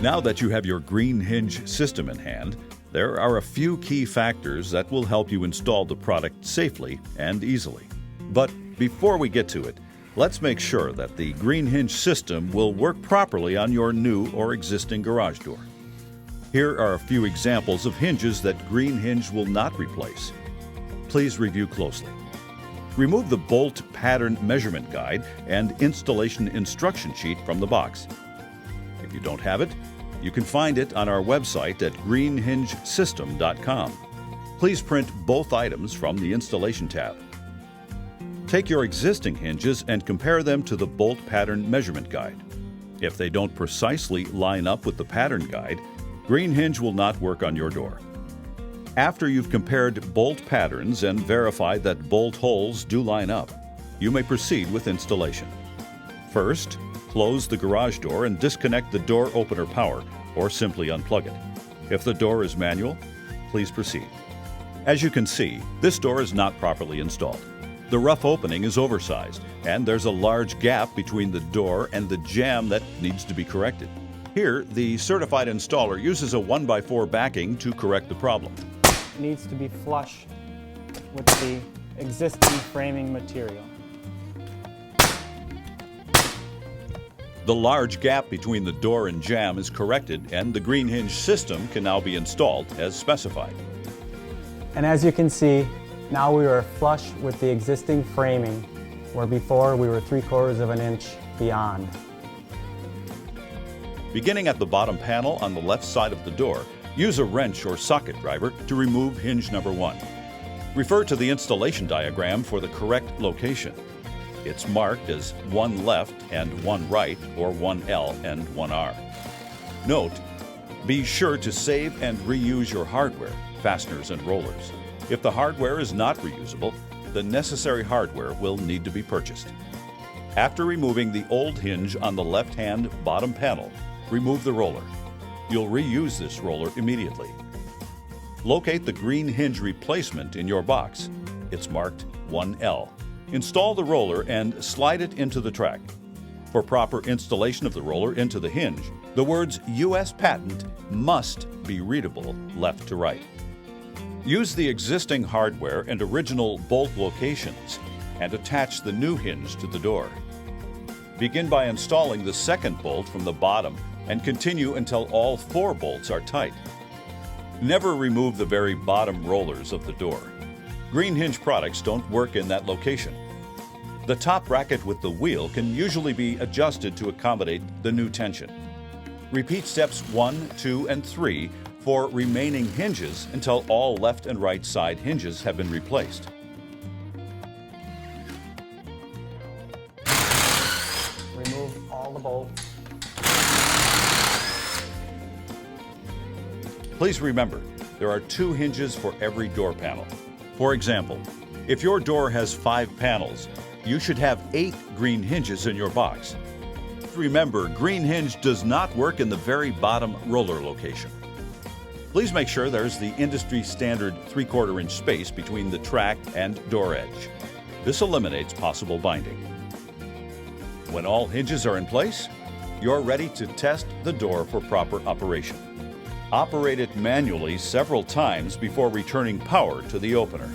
Now that you have your Green Hinge system in hand, there are a few key factors that will help you install the product safely and easily. But before we get to it, let's make sure that the Green Hinge system will work properly on your new or existing garage door. Here are a few examples of hinges that Green Hinge will not replace. Please review closely. Remove the bolt pattern measurement guide and installation instruction sheet from the box. If you don't have it, you can find it on our website at greenhingesystem.com. Please print both items from the installation tab. Take your existing hinges and compare them to the bolt pattern measurement guide. If they don't precisely line up with the pattern guide, Green Hinge will not work on your door. After you've compared bolt patterns and verified that bolt holes do line up, you may proceed with installation. First, close the garage door and disconnect the door opener power, or simply unplug it. If the door is manual, please proceed. As you can see, this door is not properly installed. The rough opening is oversized, and there's a large gap between the door and the jamb that needs to be corrected. Here, the certified installer uses a 1x4 backing to correct the problem. It needs to be flush with the existing framing material. The large gap between the door and jamb is corrected, and the Green Hinge system can now be installed as specified. And as you can see, now we are flush with the existing framing, where before we were 3/4 of an inch beyond. Beginning at the bottom panel on the left side of the door, use a wrench or socket driver to remove hinge number 1. Refer to the installation diagram for the correct location. It's marked as 1 left and 1 right, or 1L and 1R. Note, be sure to save and reuse your hardware, fasteners and rollers. If the hardware is not reusable, the necessary hardware will need to be purchased. After removing the old hinge on the left-hand bottom panel, remove the roller. You'll reuse this roller immediately. Locate the Green Hinge replacement in your box. It's marked 1L. Install the roller and slide it into the track. For proper installation of the roller into the hinge, the words U.S. patent must be readable left to right. Use the existing hardware and original bolt locations and attach the new hinge to the door. Begin by installing the second bolt from the bottom and continue until all 4 bolts are tight. Never remove the very bottom rollers of the door. Green Hinge products don't work in that location. The top bracket with the wheel can usually be adjusted to accommodate the new tension. Repeat steps 1, 2, and 3 for remaining hinges until all left and right side hinges have been replaced. Remove all the bolts. Please remember, there are 2 hinges for every door panel. For example, if your door has 5 panels, you should have 8 Green Hinges in your box. Remember, Green Hinge does not work in the very bottom roller location. Please make sure there's the industry standard 3/4 inch space between the track and door edge. This eliminates possible binding. When all hinges are in place, you're ready to test the door for proper operation. Operate it manually several times before returning power to the opener.